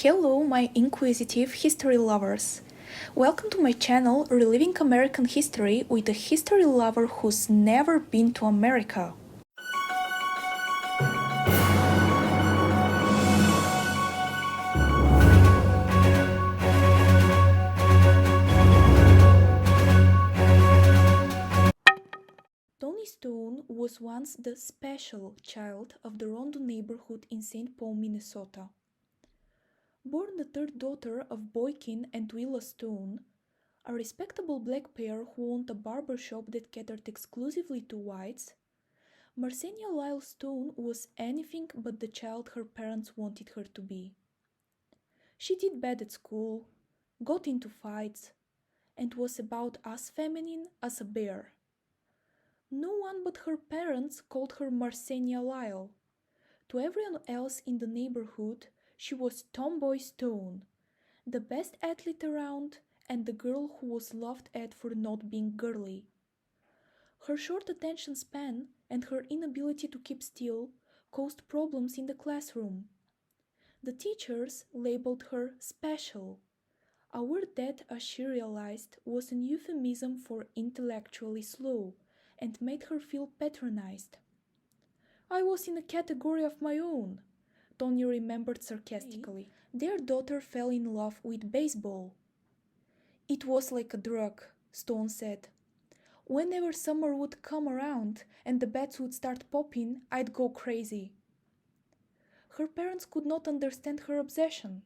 Hello, my inquisitive history lovers! Welcome to my channel Reliving American History with a history lover who's never been to America. Toni Stone was once the special child of the Rondo neighborhood in St. Paul, Minnesota. Born the third daughter of Boykin and Willa Stone, a respectable black pair who owned a barber shop that catered exclusively to whites, Marcenia Lyle Stone was anything but the child her parents wanted her to be. She did bad at school, got into fights, and was about as feminine as a bear. No one but her parents called her Marcenia Lyle. To everyone else in the neighborhood, she was Tomboy Stone, the best athlete around and the girl who was laughed at for not being girly. Her short attention span and her inability to keep still caused problems in the classroom. The teachers labeled her special, a word that, as she realized, was an euphemism for intellectually slow and made her feel patronized. "I was in a category of my own," Toni remembered sarcastically. Their daughter fell in love with baseball. "It was like a drug," Stone said. "Whenever summer would come around and the bats would start popping, I'd go crazy." Her parents could not understand her obsession.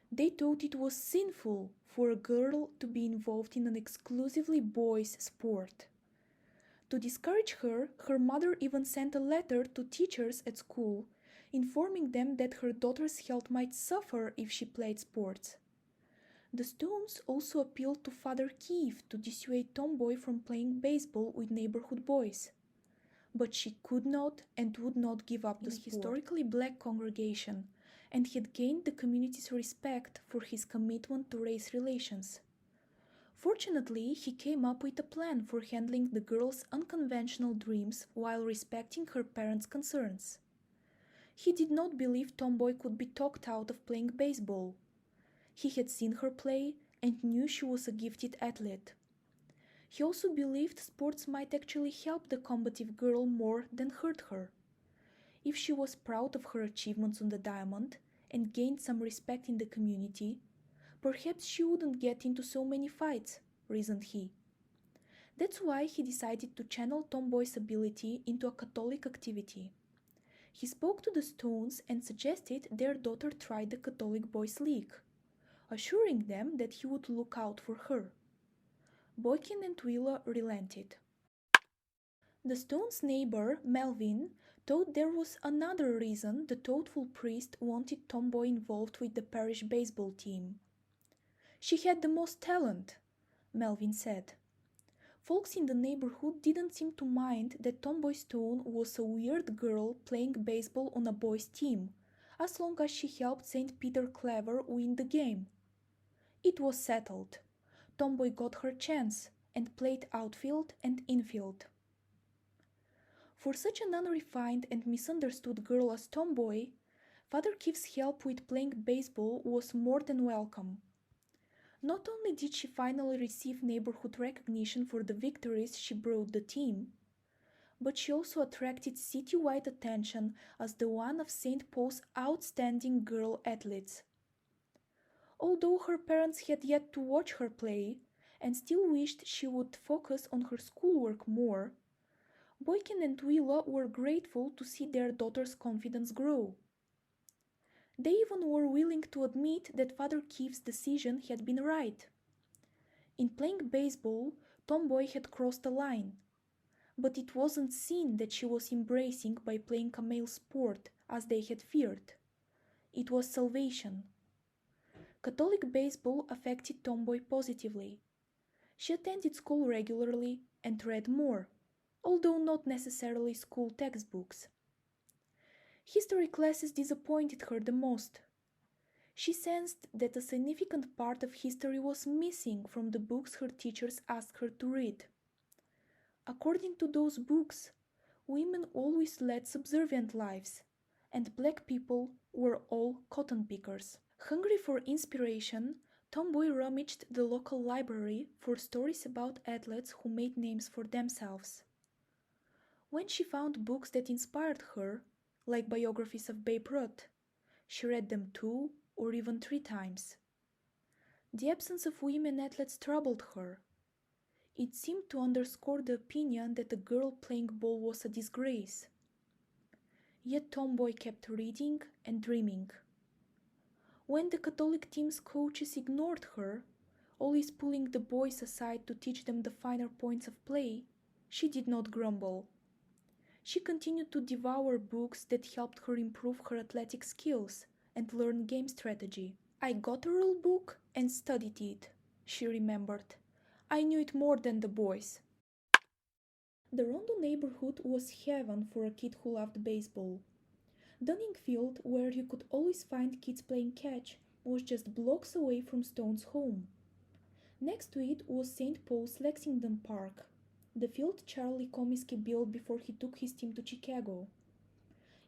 They thought it was sinful for a girl to be involved in an exclusively boys' sport. To discourage her, her mother even sent a letter to teachers at school, informing them that her daughter's health might suffer if she played sports. The Stones also appealed to Father Keefe to dissuade Tomboy from playing baseball with neighborhood boys. But she could not and would not give up the historically black congregation, and he had gained the community's respect for his commitment to race relations. Fortunately, he came up with a plan for handling the girl's unconventional dreams while respecting her parents' concerns. He did not believe Tomboy could be talked out of playing baseball. He had seen her play and knew she was a gifted athlete. He also believed sports might actually help the combative girl more than hurt her. If she was proud of her achievements on the diamond and gained some respect in the community, perhaps she wouldn't get into so many fights, reasoned he. That's why he decided to channel Tomboy's ability into a Catholic activity. He spoke to the Stones and suggested their daughter try the Catholic Boys' League, assuring them that he would look out for her. Boykin and Willa relented. The Stones' neighbor, Melvin, thought there was another reason the thoughtful priest wanted Tomboy involved with the parish baseball team. "She had the most talent," Melvin said. Folks in the neighborhood didn't seem to mind that Tomboy Stone was a weird girl playing baseball on a boys' team, as long as she helped St. Peter Clever win the game. It was settled. Tomboy got her chance and played outfield and infield. For such an unrefined and misunderstood girl as Tomboy, Father Keefe's help with playing baseball was more than welcome. Not only did she finally receive neighborhood recognition for the victories she brought the team, but she also attracted citywide attention as the one of St. Paul's outstanding girl athletes. Although her parents had yet to watch her play and still wished she would focus on her schoolwork more, Boykin and Willa were grateful to see their daughter's confidence grow. They even were willing to admit that Father Keefe's decision had been right. In playing baseball, Tomboy had crossed a line, but it wasn't seen that she was embracing by playing a male sport as they had feared. It was salvation. Catholic baseball affected Tomboy positively. She attended school regularly and read more, although not necessarily school textbooks. History classes disappointed her the most. She sensed that a significant part of history was missing from the books her teachers asked her to read. According to those books, women always led subservient lives, and black people were all cotton pickers. Hungry for inspiration, Tomboy rummaged the local library for stories about athletes who made names for themselves. When she found books that inspired her, like biographies of Babe Ruth, she read them 2 or even 3 times. The absence of women athletes troubled her. It seemed to underscore the opinion that a girl playing ball was a disgrace. Yet Tomboy kept reading and dreaming. When the Catholic team's coaches ignored her, always pulling the boys aside to teach them the finer points of play, she did not grumble. She continued to devour books that helped her improve her athletic skills and learn game strategy. "I got a rule book and studied it," she remembered. "I knew it more than the boys." The Rondo neighborhood was heaven for a kid who loved baseball. Dunning Field, where you could always find kids playing catch, was just blocks away from Stone's home. Next to it was St. Paul's Lexington Park, the field Charlie Comiskey built before he took his team to Chicago.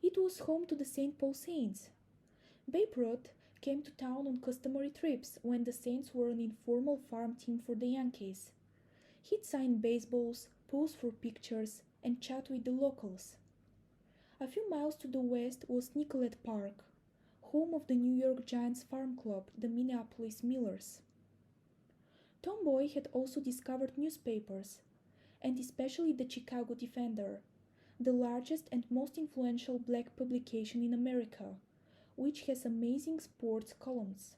It was home to the St. Paul Saints. Babe Ruth came to town on customary trips when the Saints were an informal farm team for the Yankees. He'd sign baseballs, pose for pictures, and chat with the locals. A few miles to the west was Nicollet Park, home of the New York Giants farm club, the Minneapolis Millers. Tomboy had also discovered newspapers, and especially the Chicago Defender, the largest and most influential black publication in America, which has amazing sports columns.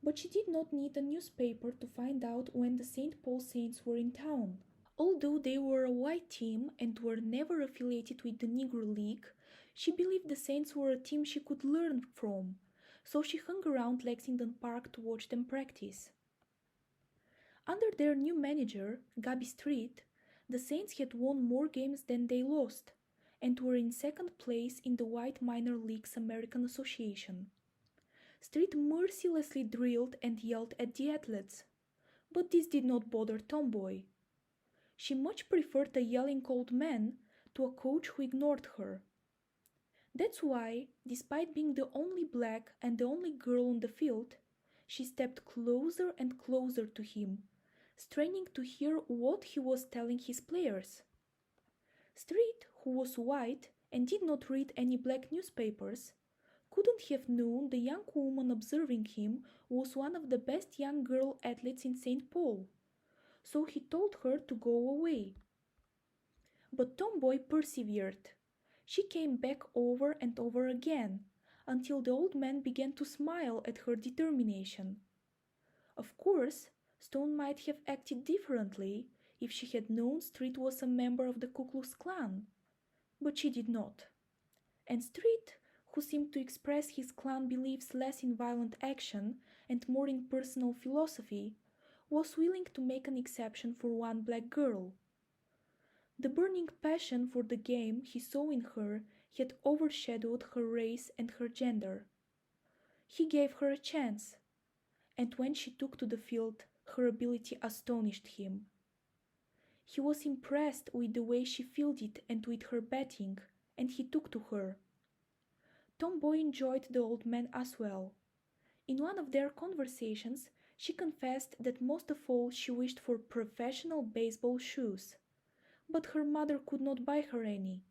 But she did not need a newspaper to find out when the St. Paul Saints were in town. Although they were a white team and were never affiliated with the Negro League, she believed the Saints were a team she could learn from, so she hung around Lexington Park to watch them practice. Under their new manager, Gabby Street, the Saints had won more games than they lost, and were in second place in the White Minor Leagues American Association. Street mercilessly drilled and yelled at the athletes, but this did not bother Tomboy. She much preferred a yelling old man to a coach who ignored her. That's why, despite being the only black and the only girl on the field, she stepped closer and closer to him, straining to hear what he was telling his players. Street, who was white and did not read any black newspapers, couldn't have known the young woman observing him was one of the best young girl athletes in St. Paul, so he told her to go away. But Tomboy persevered. She came back over and over again, until the old man began to smile at her determination. Of course, Stone might have acted differently if she had known Street was a member of the Ku Klux Klan, but she did not. And Street, who seemed to express his Klan beliefs less in violent action and more in personal philosophy, was willing to make an exception for one black girl. The burning passion for the game he saw in her had overshadowed her race and her gender. He gave her a chance, and when she took to the field, her ability astonished him. He was impressed with the way she fielded and with her batting, and he took to her. Tomboy enjoyed the old man as well. In one of their conversations, she confessed that most of all she wished for professional baseball shoes, but her mother could not buy her any.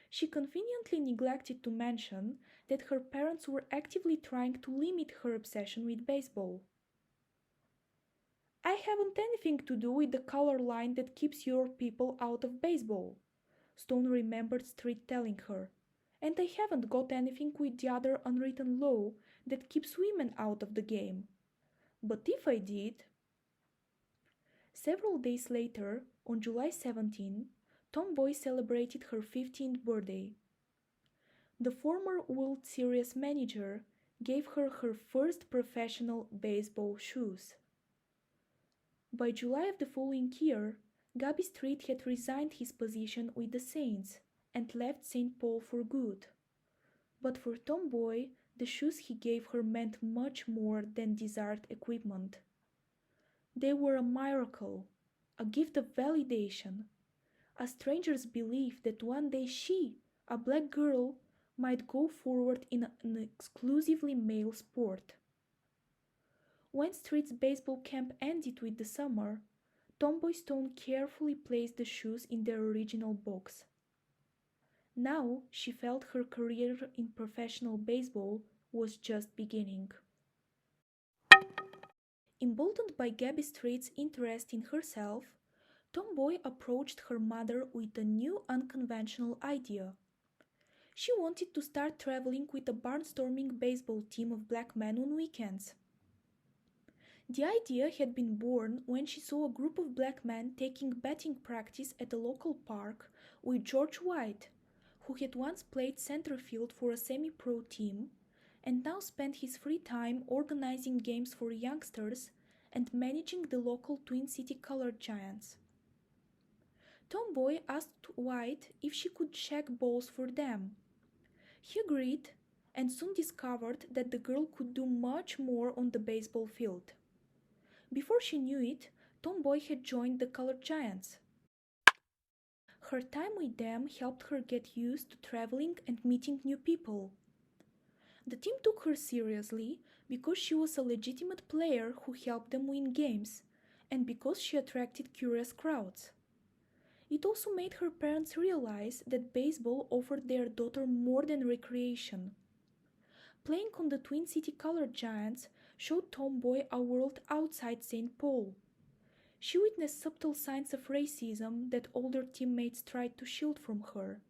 She conveniently neglected to mention that her parents were actively trying to limit her obsession with baseball. "I haven't anything to do with the color line that keeps your people out of baseball," Stone remembered Street telling her, "and I haven't got anything with the other unwritten law that keeps women out of the game. But if I did..." Several days later, on July 17, Tomboy celebrated her 15th birthday. The former World Series manager gave her her first professional baseball shoes. By July of the following year, Gabby Street had resigned his position with the Saints and left St. Paul for good. But for Tomboy, the shoes he gave her meant much more than desired equipment. They were a miracle, a gift of validation, a stranger's belief that one day she, a black girl, might go forward in an exclusively male sport. When Street's baseball camp ended with the summer, Tomboy Stone carefully placed the shoes in their original box. Now she felt her career in professional baseball was just beginning. Emboldened by Gabby Street's interest in herself, Tomboy approached her mother with a new unconventional idea. She wanted to start traveling with a barnstorming baseball team of black men on weekends. The idea had been born when she saw a group of black men taking batting practice at a local park with George White, who had once played center field for a semi-pro team and now spent his free time organizing games for youngsters and managing the local Twin City Colored Giants. Tomboy asked White if she could check balls for them. He agreed and soon discovered that the girl could do much more on the baseball field. Before she knew it, Tomboy had joined the Colored Giants. Her time with them helped her get used to traveling and meeting new people. The team took her seriously because she was a legitimate player who helped them win games and because she attracted curious crowds. It also made her parents realize that baseball offered their daughter more than recreation. Playing on the Twin City Colored Giants showed Tomboy a world outside St. Paul. She witnessed subtle signs of racism that older teammates tried to shield from her.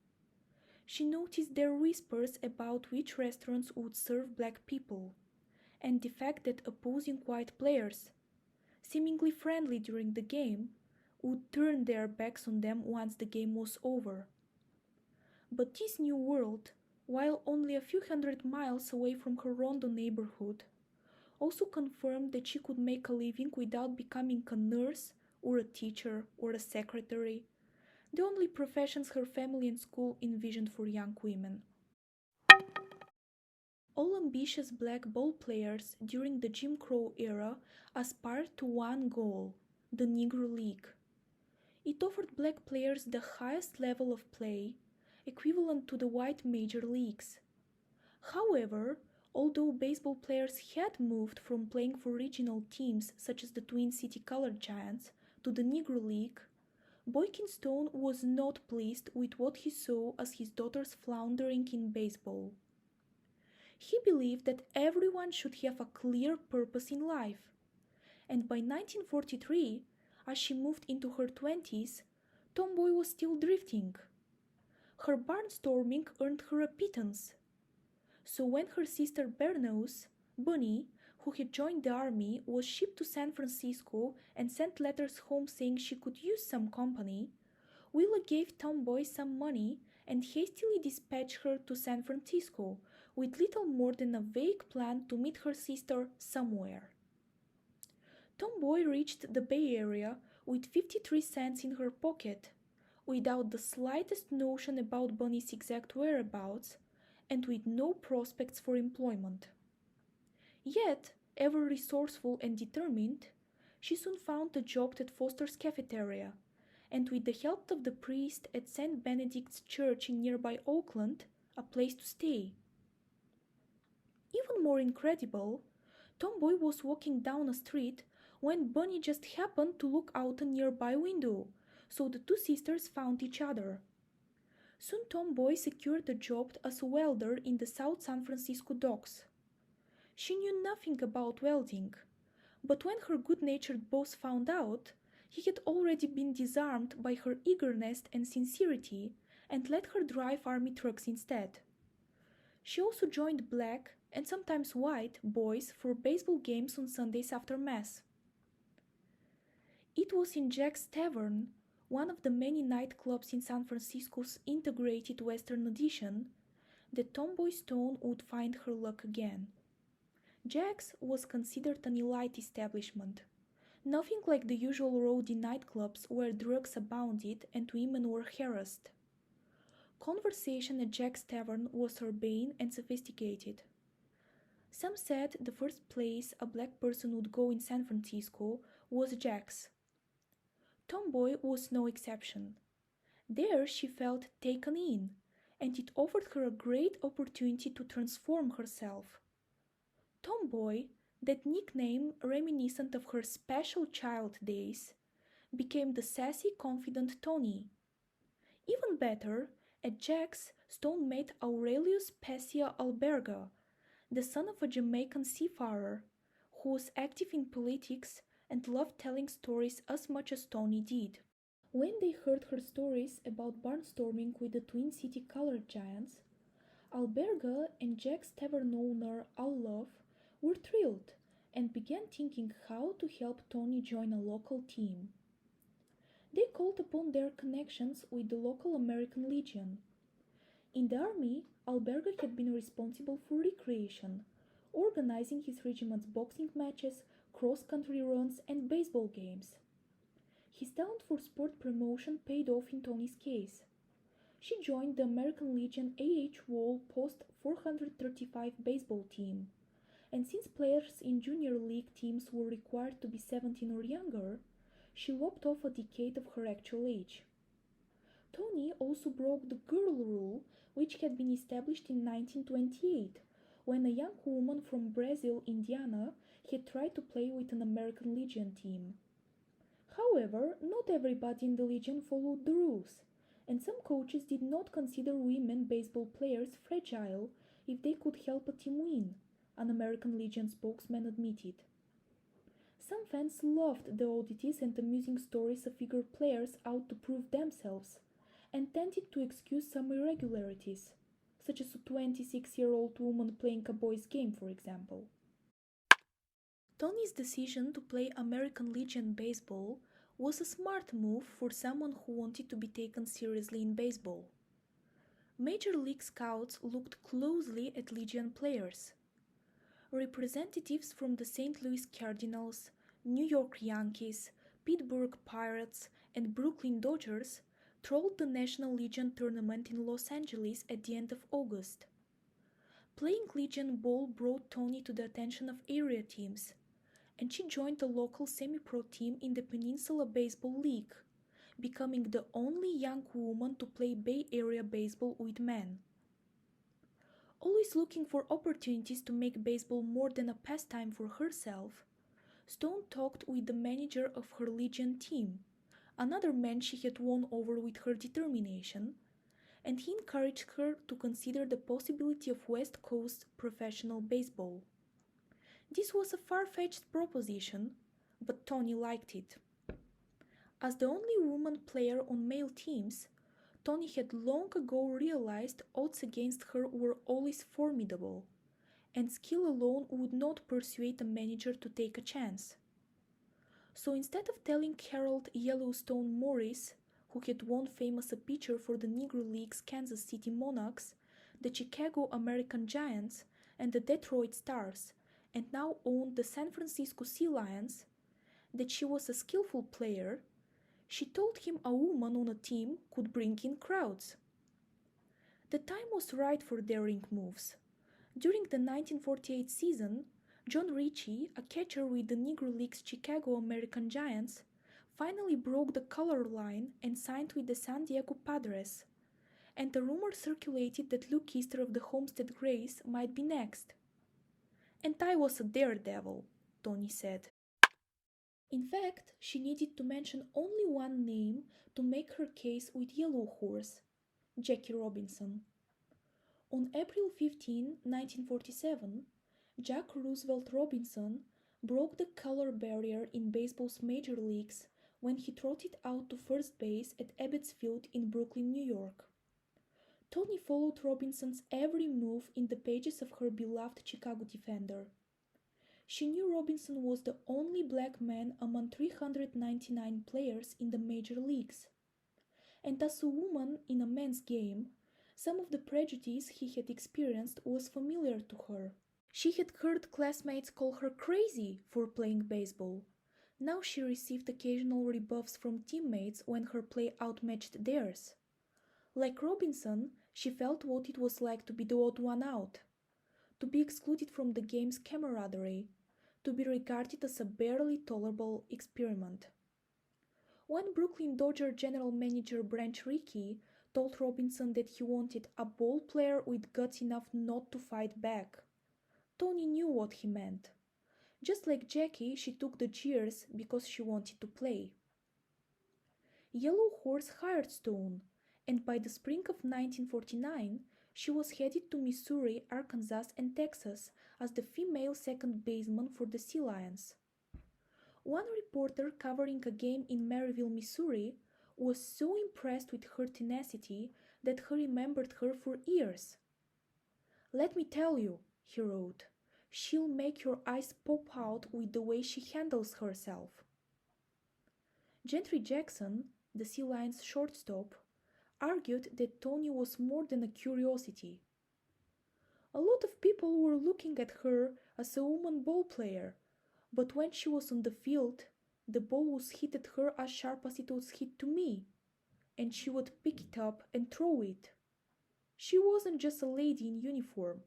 She noticed their whispers about which restaurants would serve black people, and the fact that opposing white players, seemingly friendly during the game, would turn their backs on them once the game was over. But this new world, while only a few hundred miles away from her Rondo neighborhood, also confirmed that she could make a living without becoming a nurse or a teacher or a secretary, the only professions her family and school envisioned for young women. All ambitious black ball players during the Jim Crow era aspired to one goal, the Negro League. It offered black players the highest level of play, equivalent to the white major leagues. However, although baseball players had moved from playing for regional teams such as the Twin City Colored Giants to the Negro League, Boykin Stone was not pleased with what he saw as his daughter's floundering in baseball. He believed that everyone should have a clear purpose in life, and by 1943, as she moved into her 20s, Tomboy was still drifting. Her barnstorming earned her a pittance. So when her sister Bernaus, Bunny, who had joined the army, was shipped to San Francisco and sent letters home saying she could use some company, Willa gave Tomboy some money and hastily dispatched her to San Francisco with little more than a vague plan to meet her sister somewhere. Tomboy reached the Bay Area with 53 cents in her pocket, without the slightest notion about Bunny's exact whereabouts, and with no prospects for employment. Yet, ever resourceful and determined, she soon found a job at Foster's cafeteria, and with the help of the priest at St. Benedict's Church in nearby Oakland, a place to stay. Even more incredible, Tomboy was walking down a street when Bunny just happened to look out a nearby window, so the two sisters found each other. Soon Tomboy secured a job as a welder in the South San Francisco docks. She knew nothing about welding, but when her good-natured boss found out, he had already been disarmed by her eagerness and sincerity and let her drive army trucks instead. She also joined black, and sometimes white, boys for baseball games on Sundays after Mass. It was in Jack's Tavern, one of the many nightclubs in San Francisco's integrated Western addition, that Tomboy Stone would find her luck again. Jack's was considered an elite establishment, nothing like the usual rowdy nightclubs where drugs abounded and women were harassed. Conversation at Jack's Tavern was urbane and sophisticated. Some said the first place a black person would go in San Francisco was Jack's. Tomboy was no exception. There she felt taken in, and it offered her a great opportunity to transform herself. Tomboy, that nickname reminiscent of her special child days, became the sassy, confident Toni. Even better, at Jack's, Stone met Aurelius Pescia Alberga, the son of a Jamaican seafarer, who was active in politics and loved telling stories as much as Toni did. When they heard her stories about barnstorming with the Twin City Colored Giants, Alberga and Jack's tavern owner Al were thrilled and began thinking how to help Toni join a local team. They called upon their connections with the local American Legion. In the army, Alberga had been responsible for recreation, organizing his regiment's boxing matches, cross-country runs, and baseball games. His talent for sport promotion paid off in Toni's case. She joined the American Legion A.H. Wall Post 435 baseball team, and since players in junior league teams were required to be 17 or younger, she lopped off a decade of her actual age. Toni also broke the girl rule, which had been established in 1928, when a young woman from Brazil, Indiana, had tried to play with an American Legion team. However, not everybody in the Legion followed the rules, and some coaches did not consider women baseball players fragile if they could help a team win, an American Legion spokesman admitted. Some fans loved the oddities and amusing stories of eager players out to prove themselves, and tended to excuse some irregularities, such as a 26-year-old woman playing a boys' game, for example. Toni's decision to play American Legion baseball was a smart move for someone who wanted to be taken seriously in baseball. Major League scouts looked closely at Legion players. Representatives from the St. Louis Cardinals, New York Yankees, Pittsburgh Pirates, and Brooklyn Dodgers trolled the National Legion tournament in Los Angeles at the end of August. Playing Legion ball brought Toni to the attention of area teams, and she joined a local semi-pro team in the Peninsula Baseball League, becoming the only young woman to play Bay Area baseball with men. Always looking for opportunities to make baseball more than a pastime for herself, Stone talked with the manager of her Legion team, another man she had won over with her determination, and he encouraged her to consider the possibility of West Coast professional baseball. This was a far-fetched proposition, but Toni liked it. As the only woman player on male teams, Toni had long ago realized odds against her were always formidable, and skill alone would not persuade a manager to take a chance. So instead of telling Harold Yellowstone Morris, who had won fame as a pitcher for the Negro League's Kansas City Monarchs, the Chicago American Giants, and the Detroit Stars, and now owned the San Francisco Sea Lions, that she was a skillful player, she told him a woman on a team could bring in crowds. The time was right for daring moves. During the 1948 season, John Ritchie, a catcher with the Negro League's Chicago American Giants, finally broke the color line and signed with the San Diego Padres, and a rumor circulated that Luke Easter of the Homestead Grays might be next. "And I was a daredevil," Toni said. In fact, she needed to mention only one name to make her case with Yellow Horse, Jackie Robinson. On April 15, 1947, Jack Roosevelt Robinson broke the color barrier in baseball's major leagues when he trotted out to first base at Ebbets Field in Brooklyn, New York. Toni followed Robinson's every move in the pages of her beloved Chicago Defender. She knew Robinson was the only black man among 399 players in the major leagues. And as a woman in a men's game, some of the prejudice he had experienced was familiar to her. She had heard classmates call her crazy for playing baseball. Now she received occasional rebuffs from teammates when her play outmatched theirs. Like Robinson, she felt what it was like to be the odd one out, to be excluded from the game's camaraderie, to be regarded as a barely tolerable experiment. When Brooklyn Dodger general manager Branch Rickey told Robinson that he wanted a ball player with guts enough not to fight back. Toni knew what he meant. Just like Jackie, she took the jeers because she wanted to play. Yellow Horse hired Stone, and by the spring of 1949, she was headed to Missouri, Arkansas, and Texas as the female second baseman for the Sea Lions. One reporter covering a game in Maryville, Missouri, was so impressed with her tenacity that he remembered her for years. "Let me tell you," he wrote, "she'll make your eyes pop out with the way she handles herself." Gentry Jackson, the Sea Lions shortstop, argued that Toni was more than a curiosity. "A lot of people were looking at her as a woman ball player, but when she was on the field, the ball was hit at her as sharp as it was hit to me, and she would pick it up and throw it. She wasn't just a lady in uniform."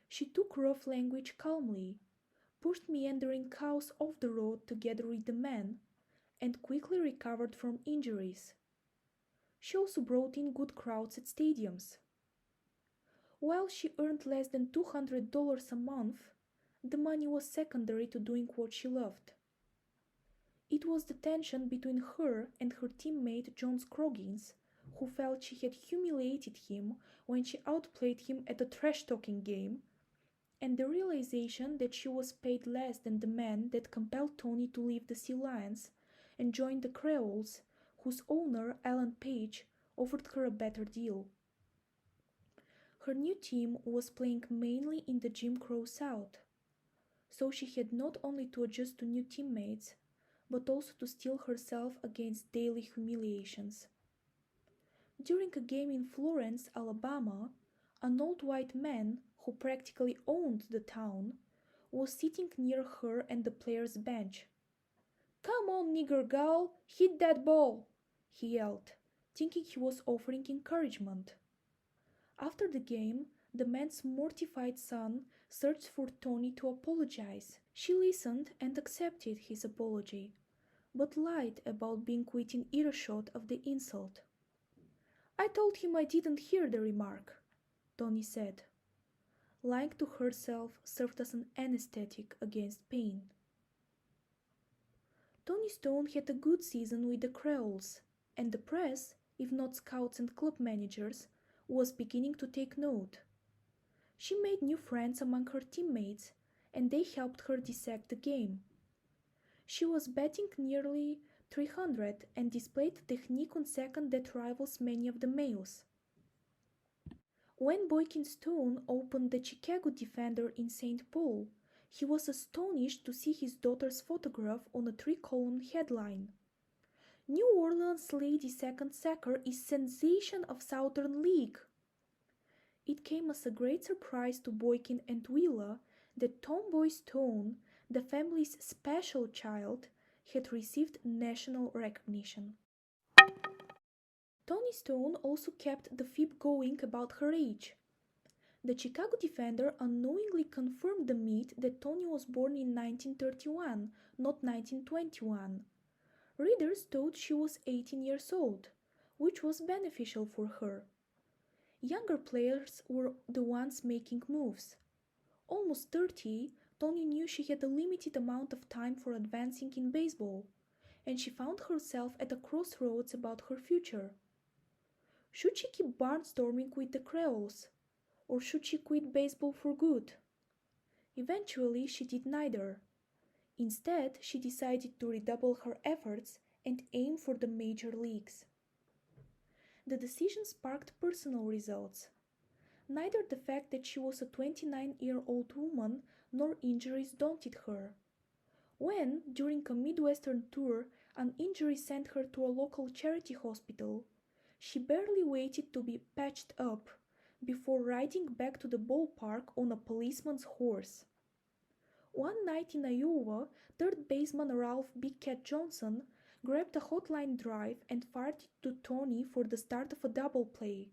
She took rough language calmly, pushed meandering cows off the road together with the men, and quickly recovered from injuries. She also brought in good crowds at stadiums. While she earned less than $200 a month, the money was secondary to doing what she loved. It was the tension between her and her teammate John Scroggins, who felt she had humiliated him when she outplayed him at a trash-talking game, and the realization that she was paid less than the man that compelled Toni to leave the Sea Lions and join the Creoles, whose owner, Alan Page, offered her a better deal. Her new team was playing mainly in the Jim Crow South, so she had not only to adjust to new teammates, but also to steel herself against daily humiliations. During a game in Florence, Alabama, an old white man, who practically owned the town, was sitting near her and the players' bench. "Come on, nigger gal, hit that ball!" he yelled, thinking he was offering encouragement. After the game, the man's mortified son searched for Toni to apologize. She listened and accepted his apology, but lied about being within earshot of the insult. "I told him I didn't hear the remark," Toni said. Lying to herself served as an anesthetic against pain. Toni Stone had a good season with the Creoles, and the press, if not scouts and club managers, was beginning to take note. She made new friends among her teammates, and they helped her dissect the game. She was batting nearly .300 and displayed a technique on second that rivals many of the males. When Boykin Stone opened the Chicago Defender in St. Paul, he was astonished to see his daughter's photograph on a 3-column headline. "New Orleans Lady Second Sacker is sensation of Southern League." It came as a great surprise to Boykin and Willa that Tomboy Stone, the family's special child, had received national recognition. Toni Stone also kept the fib going about her age. The Chicago Defender unknowingly confirmed the myth that Toni was born in 1931, not 1921. Readers thought she was 18 years old, which was beneficial for her. Younger players were the ones making moves. Almost 30, Toni knew she had a limited amount of time for advancing in baseball, and she found herself at a crossroads about her future. Should she keep barnstorming with the Creoles, or should she quit baseball for good? Eventually, she did neither. Instead, she decided to redouble her efforts and aim for the major leagues. The decision sparked personal results. Neither the fact that she was a 29-year-old woman nor injuries daunted her. When, during a Midwestern tour, an injury sent her to a local charity hospital, she barely waited to be patched up before riding back to the ballpark on a policeman's horse. One night in Iowa, third baseman Ralph Big Cat Johnson grabbed a hotline drive and fired it to Toni for the start of a double play.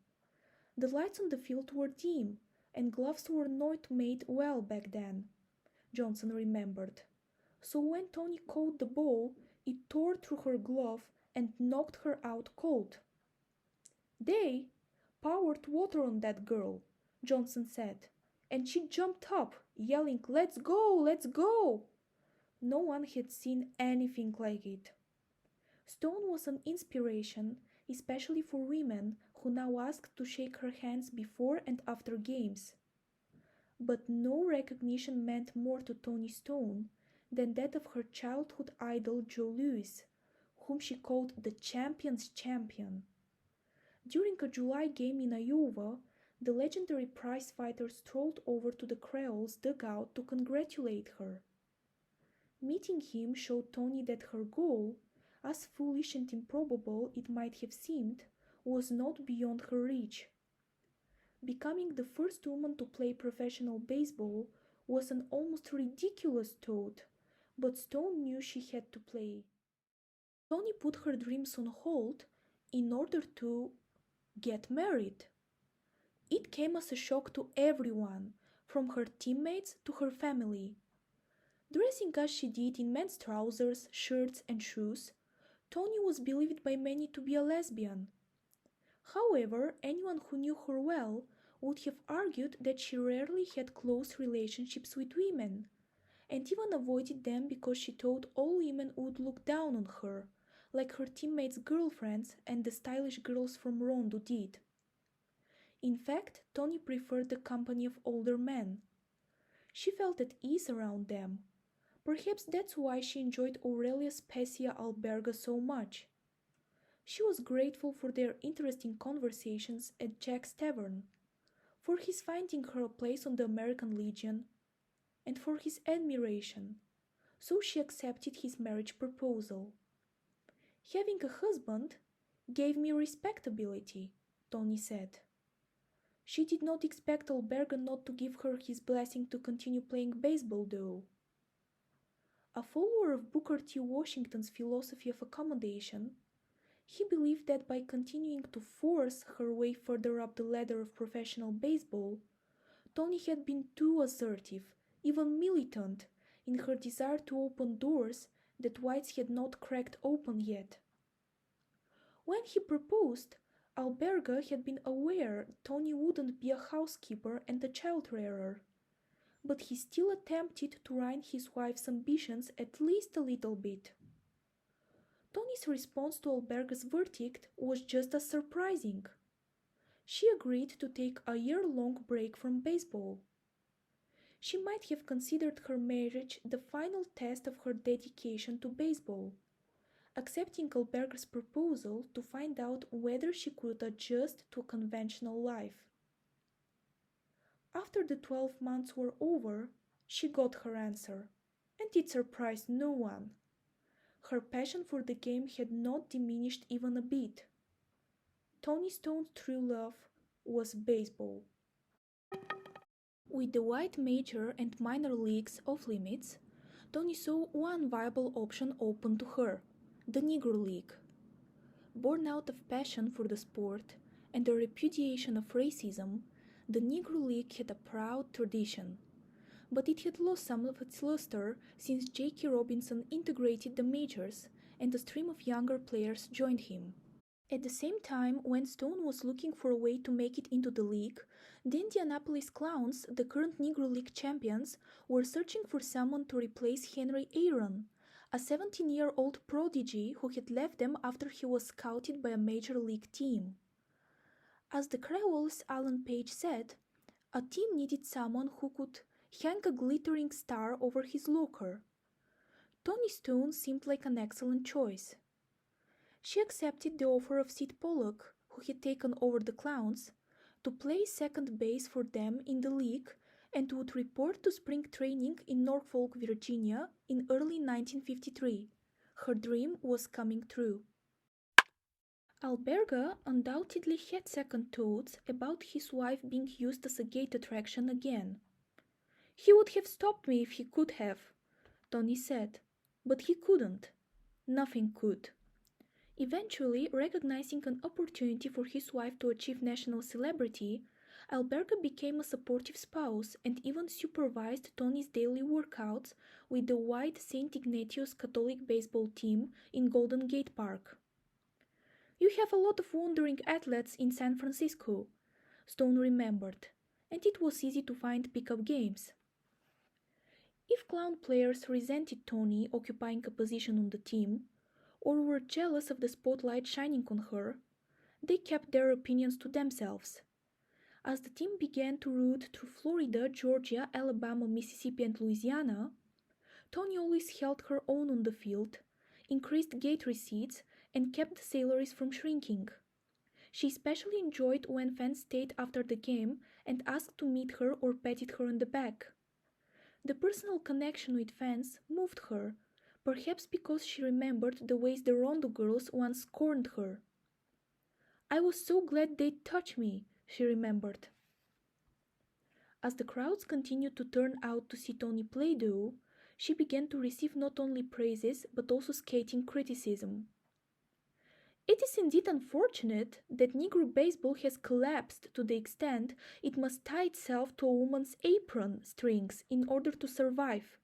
The lights on the field were dim, and gloves were not made well back then, Johnson remembered. So when Toni caught the ball, it tore through her glove and knocked her out cold. "They poured water on that girl," Johnson said, "and she jumped up, yelling, 'Let's go, let's go!' No one had seen anything like it." Stone was an inspiration, especially for women who now asked to shake her hands before and after games. But no recognition meant more to Toni Stone than that of her childhood idol Joe Louis, whom she called the champion's champion. During a July game in Iowa, the legendary prizefighter strolled over to the Creole's dugout to congratulate her. Meeting him showed Toni that her goal, as foolish and improbable it might have seemed, was not beyond her reach. Becoming the first woman to play professional baseball was an almost ridiculous thought, but Stone knew she had to play. Toni put her dreams on hold in order to get married. It came as a shock to everyone, from her teammates to her family. Dressing as she did in men's trousers, shirts, and shoes, Toni was believed by many to be a lesbian. However, anyone who knew her well would have argued that she rarely had close relationships with women, and even avoided them because she thought all women would look down on her, like her teammates' girlfriends and the stylish girls from Rondo did. In fact, Toni preferred the company of older men. She felt at ease around them. Perhaps that's why she enjoyed Aurelia Specia Alberga so much. She was grateful for their interesting conversations at Jack's Tavern, for his finding her a place on the American Legion, and for his admiration, so she accepted his marriage proposal. "Having a husband gave me respectability," Toni said. She did not expect Alberga not to give her his blessing to continue playing baseball, though. A follower of Booker T. Washington's philosophy of accommodation, he believed that by continuing to force her way further up the ladder of professional baseball, Toni had been too assertive, even militant, in her desire to open doors that whites had not cracked open yet. When he proposed, Alberga had been aware Toni wouldn't be a housekeeper and a child rearer, but he still attempted to rein his wife's ambitions at least a little bit. Toni's response to Alberga's verdict was just as surprising. She agreed to take a year-long break from baseball. She might have considered her marriage the final test of her dedication to baseball, accepting Alberga's proposal to find out whether she could adjust to a conventional life. After the 12 months were over, she got her answer, and it surprised no one. Her passion for the game had not diminished even a bit. Toni Stone's true love was baseball. With the white major and minor leagues off limits, Toni saw one viable option open to her: the Negro League. Born out of passion for the sport and a repudiation of racism, the Negro League had a proud tradition, but it had lost some of its luster since J.K. Robinson integrated the majors and a stream of younger players joined him. At the same time, when Stone was looking for a way to make it into the league, the Indianapolis Clowns, the current Negro League champions, were searching for someone to replace Henry Aaron, a 17-year-old prodigy who had left them after he was scouted by a major league team. As the Creole's Alan Page said, a team needed someone who could hang a glittering star over his locker. Toni Stone seemed like an excellent choice. She accepted the offer of Sid Pollock, who had taken over the Clowns, to play second base for them in the league and would report to spring training in Norfolk, Virginia in early 1953. Her dream was coming true. Alberga undoubtedly had second thoughts about his wife being used as a gate attraction again. "He would have stopped me if he could have," Toni said, "but he couldn't. Nothing could." Eventually, recognizing an opportunity for his wife to achieve national celebrity, Alberga became a supportive spouse and even supervised Toni's daily workouts with the white St. Ignatius Catholic baseball team in Golden Gate Park. You have a lot of wandering athletes in San Francisco, Stone remembered, and it was easy to find pickup games. If clown players resented Toni occupying a position on the team, or were jealous of the spotlight shining on her, they kept their opinions to themselves. As the team began to route through Florida, Georgia, Alabama, Mississippi, and Louisiana, Toni always held her own on the field, increased gate receipts, and kept the salaries from shrinking. She especially enjoyed when fans stayed after the game and asked to meet her or patted her on the back. The personal connection with fans moved her, perhaps because she remembered the ways the Rondo girls once scorned her. "I was so glad they'd touch me," she remembered. As the crowds continued to turn out to see Toni play, though, she began to receive not only praises but also scathing criticism. "It is indeed unfortunate that Negro baseball has collapsed to the extent it must tie itself to a woman's apron strings in order to survive,"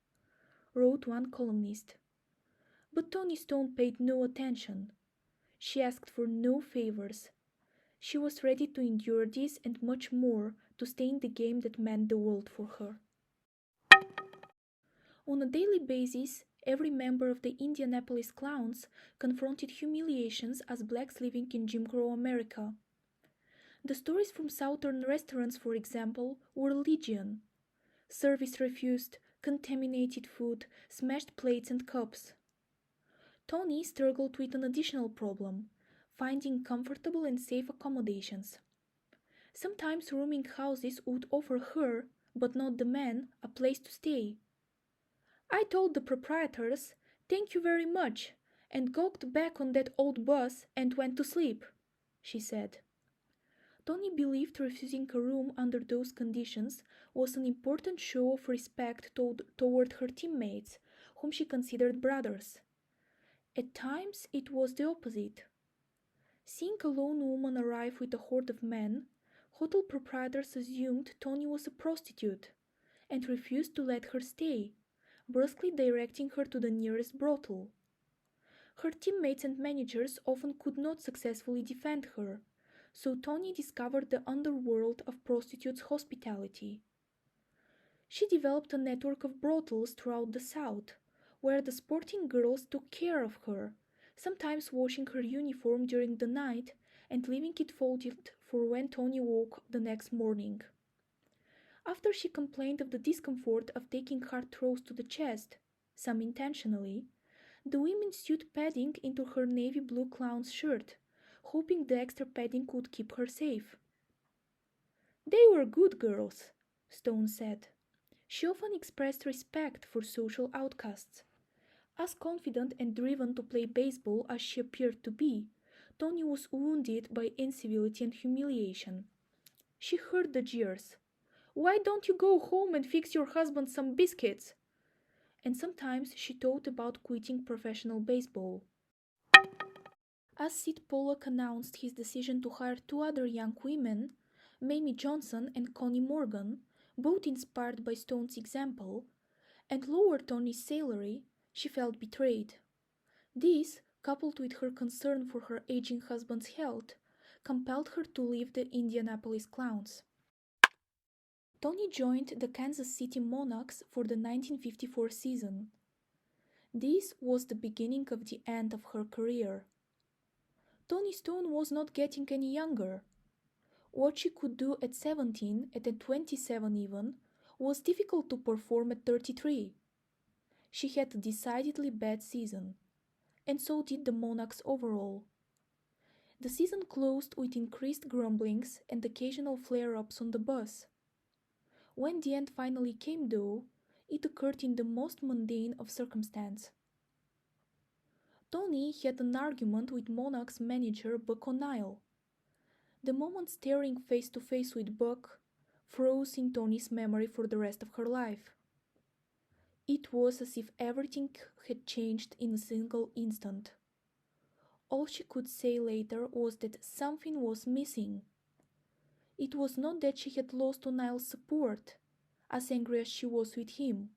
wrote one columnist. But Toni Stone paid no attention. She asked for no favors. She was ready to endure this and much more to stay in the game that meant the world for her. On a daily basis, every member of the Indianapolis Clowns confronted humiliations as blacks living in Jim Crow America. The stories from southern restaurants, for example, were legion. Service refused, contaminated food, smashed plates and cups. Toni struggled with an additional problem: finding comfortable and safe accommodations. Sometimes rooming houses would offer her, but not the men, a place to stay. "I told the proprietors, 'Thank you very much,' and got back on that old bus and went to sleep," she said. Toni believed refusing a room under those conditions was an important show of respect toward her teammates, whom she considered brothers. At times it was the opposite. Seeing a lone woman arrive with a horde of men, hotel proprietors assumed Toni was a prostitute and refused to let her stay, brusquely directing her to the nearest brothel. Her teammates and managers often could not successfully defend her, so Toni discovered the underworld of prostitutes' hospitality. She developed a network of brothels throughout the South, where the sporting girls took care of her, sometimes washing her uniform during the night and leaving it folded for when Toni woke the next morning. After she complained of the discomfort of taking hard throws to the chest, some intentionally, the women sewed padding into her navy blue clown's shirt, hoping the extra padding would keep her safe. "They were good girls," Stone said. She often expressed respect for social outcasts. As confident and driven to play baseball as she appeared to be, Toni was wounded by incivility and humiliation. She heard the jeers. "Why don't you go home and fix your husband some biscuits?" And sometimes she thought about quitting professional baseball. As Sid Pollock announced his decision to hire two other young women, Mamie Johnson and Connie Morgan, both inspired by Stone's example, and lower Toni's salary, she felt betrayed. This, coupled with her concern for her aging husband's health, compelled her to leave the Indianapolis Clowns. Toni joined the Kansas City Monarchs for the 1954 season. This was the beginning of the end of her career. Toni Stone was not getting any younger. What she could do at 17, and at 27 even, was difficult to perform at 33. She had a decidedly bad season, and so did the Monarchs overall. The season closed with increased grumblings and occasional flare-ups on the bus. When the end finally came, though, it occurred in the most mundane of circumstances. Toni had an argument with Monarchs manager Buck O'Neill. The moment staring face to face with Buck froze in Toni's memory for the rest of her life. It was as if everything had changed in a single instant. All she could say later was that something was missing. It was not that she had lost O'Neill's support, as angry as she was with him.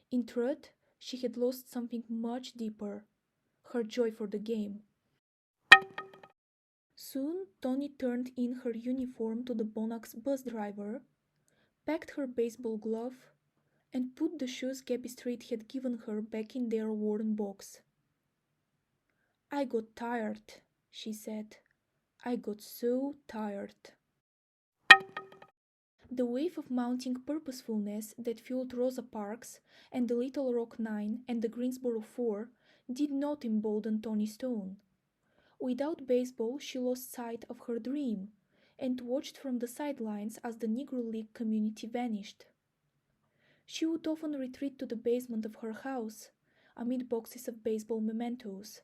In truth, she had lost something much deeper: her joy for the game. Soon Toni turned in her uniform to the Bonnacs bus driver, packed her baseball glove, and put the shoes Gabby Street had given her back in their worn box. "I got tired," she said. "I got so tired." The wave of mounting purposefulness that fueled Rosa Parks and the Little Rock Nine and the Greensboro Four did not embolden Toni Stone. Without baseball, she lost sight of her dream and watched from the sidelines as the Negro League community vanished. She would often retreat to the basement of her house, amid boxes of baseball mementos.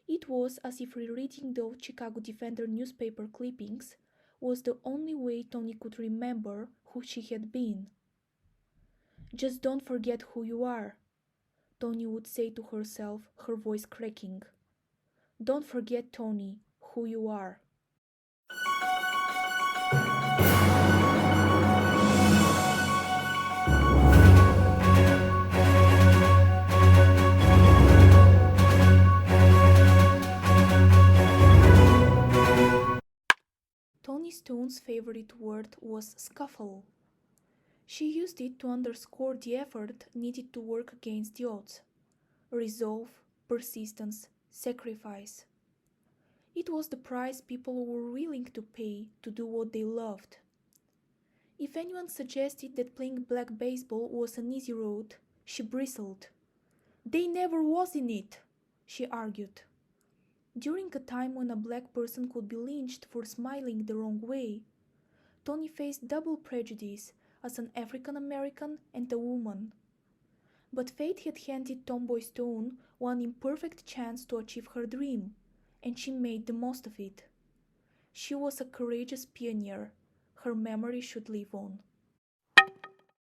It was as if rereading the old Chicago Defender newspaper clippings was the only way Toni could remember who she had been. "Just don't forget who you are," Toni would say to herself, her voice cracking. "Don't forget, Toni, who you are." Toni Stone's favorite word was scuffle. She used it to underscore the effort needed to work against the odds. Resolve, persistence, sacrifice. It was the price people were willing to pay to do what they loved. If anyone suggested that playing black baseball was an easy road, she bristled. "They never was in it," she argued. During a time when a black person could be lynched for smiling the wrong way, Toni faced double prejudice as an African American and a woman. But fate had handed Tomboy Stone one imperfect chance to achieve her dream, and she made the most of it. She was a courageous pioneer. Her memory should live on.